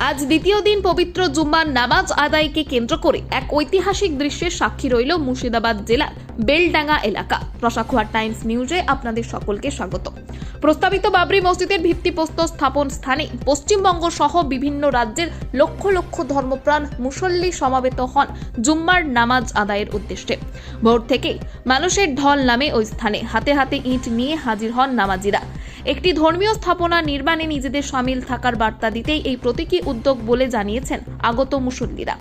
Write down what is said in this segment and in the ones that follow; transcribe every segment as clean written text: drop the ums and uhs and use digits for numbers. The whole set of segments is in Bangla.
আজ দ্বিতীয় দিন পবিত্র জুম্মার নামাজ আদায়কে কেন্দ্র করে এক ঐতিহাসিক দৃশ্যের সাক্ষী রইল মুর্শিদাবাদ জেলার বেলডাঙ্গা এলাকা। রসাখোয়া টাইমস নিউজে আপনাদের সকলকে স্বাগত। প্রস্তাবিত বাবরি মসজিদের ভিত্তিপ্রস্তর স্থাপন স্থানে পশ্চিমবঙ্গ সহ বিভিন্ন রাজ্যের লক্ষ লক্ষ ধর্মপ্রাণ মুসল্লি সমাবেত হন জুম্মার নামাজ আদায়ের উদ্দেশ্যে। ভোর থেকে মানুষের ঢল নামে ওই স্থানে, হাতে হাতে ইট নিয়ে হাজির হন নামাজিরা। একটি ধর্মীয় স্থাপনা নির্মাণে নিজেদের সামিল থাকার বার্তা দিতেই এই প্রতীকী উদ্যোগ বলে জানিয়েছেন আগত মুসল্লিরা।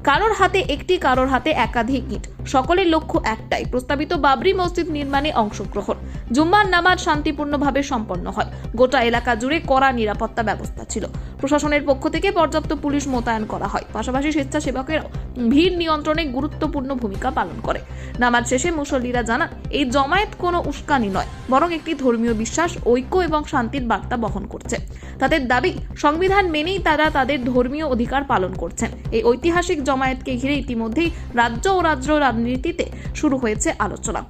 কারোর হাতে একটি, কারোর হাতে একাধিক ইট, সকলের লক্ষ্য একটাই, প্রস্তাবিত বাবরি মসজিদ নির্মাণে অংশগ্রহণ। জুম্মার নামাজ শান্তিপূর্ণভাবে সম্পন্ন হয়। গোটা এলাকা জুড়ে কড়া নিরাপত্তা ব্যবস্থা ছিল। প্রশাসনের পক্ষ থেকে পর্যাপ্ত পুলিশ মোতায়েন করা হয়। পাশাপাশি স্বেচ্ছাসেবকেরাও ভিড় নিয়ন্ত্রণে গুরুত্বপূর্ণ ভূমিকা পালন করে। নামাজ শেষে মুসল্লিরা জানান, এই জমায়েত কোনো উস্কানি নয়, বরং একটি ধর্মীয় বিশ্বাস, ঐক্য এবং শান্তির বার্তা বহন করছে। তাদের দাবি, সংবিধান মেনেই তারা তাদের ধর্মীয় অধিকার পালন করছেন। এই ঐতিহাসিক জমায়েতকে ঘিরে ইতিমধ্যেই রাজ্য ও রাজ্য রাজনীতিতে শুরু হয়েছে আলোচনা।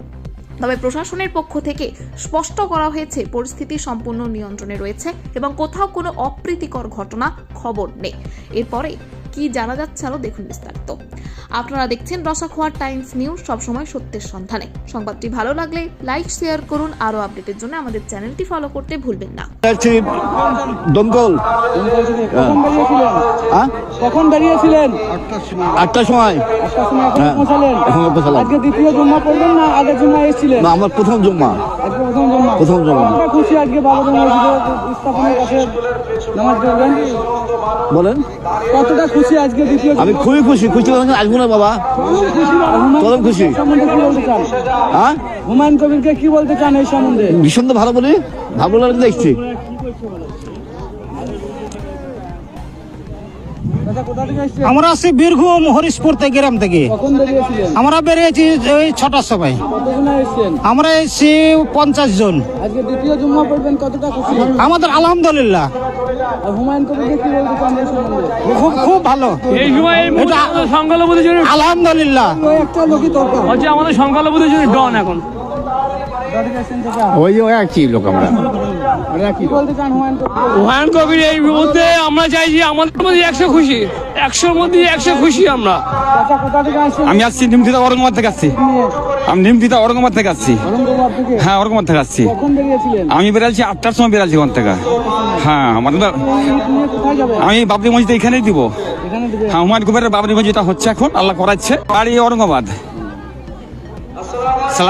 তবে প্রশাসনের পক্ষ থেকে স্পষ্ট করা হয়েছে, পরিস্থিতি সম্পূর্ণ নিয়ন্ত্রণে রয়েছে এবং কোথাও কোনো অপ্রীতিকর ঘটনা খবর নেই। এরপরে কি জানা যাচ্ছে আরো দেখুন বিস্তারিত। আপনারা দেখছেন রসাখোয়া টাইমস নিউজ, সবসময় সত্যের সন্ধানে। সংবাদটি ভালো লাগলে লাইক, শেয়ার করুন। আরো আপডেটের জন্য আমাদের চ্যানেলটি ফলো করতে ভুলবেন না। দমকল কখন বেরিয়েছিলেন? 8টার সময়। আজকে দ্বিতীয় জুম্মা পড়বেন না আগে জুম্মা এসেছিলেন? না, আমার প্রথম জুম্মা। প্রথম জুম্মা। কতটা খুশি আজকে বাবরি মসজিদের স্থাপনের কাছে নামাজ পড়বেন? বলেন, কতটা খুশি আজকে দ্বিতীয়? আমি খুবই খুশি। খুশি আসবো না বাবা, চরম খুশি। সম্বন্ধে কি বলতে চান? হ্যাঁ, হুমায়ুন কবিরকে কি বলতে চান এই সম্বন্ধে? ভীষণ তো ভালো বলি, ভালো লাগে দেখছি। আমরা আসছি বীরভূম হরিশপুর গ্রাম থেকে। কখন বেরিয়েছিলেন? আমরা বেরিয়েছি ওই 6টার সময়। কতজন এসেছেন? আমরা এসেছি 50 জন। আজকে দ্বিতীয় জুম্মা পড়বেন, কতটা খুশি? আমাদের আলহামদুলিল্লাহ। আর হুমায়ুন কবিরকে কি বলতে চান এই সম্বন্ধে? খুব ভালো। এই সময় এটা সংখ্যালঘুদের জন্য আলহামদুলিল্লাহ। ওই একটা লোকই দরকার হচ্ছে আমাদের সংখ্যালঘুদের জন্য ডন এখন। ওই একই লোক আমরা। কি বলতে চান হুমায়ুন কবির? হুমায়ুন কবির এই মুহূর্তে আমরা চাইছি আমাদের মধ্যে 100 খুশি, 100-র মধ্যে 100 খুশি আমরা। চাচা কোথা থেকে আসছেন? আমি আসছি নিমতিতা ঔরঙ্গাবাদ থেকে আসছি। আমি নিমতিতা ঔরঙ্গাবাদ থেকে আসছি। ঔরঙ্গাবাদ থেকে? হ্যাঁ, ঔরঙ্গাবাদ থেকে আসছি। কখন বেরিয়েছিলেন? আমি বেরাচ্ছি 8টার সময় বেরাচ্ছি ওখান থেকে। হ্যাঁ, আমাদের নিয়ে কোথায় যাবেন? আমি বাবরি মসজিদ এখানেই দিব। এখানে দিবেন? হ্যাঁ, হুমায়ুন কবিরের বাবরি মসজিদটা হচ্ছে এখন, আল্লাহ করাচ্ছে। বাড়ি ঔরঙ্গাবাদ।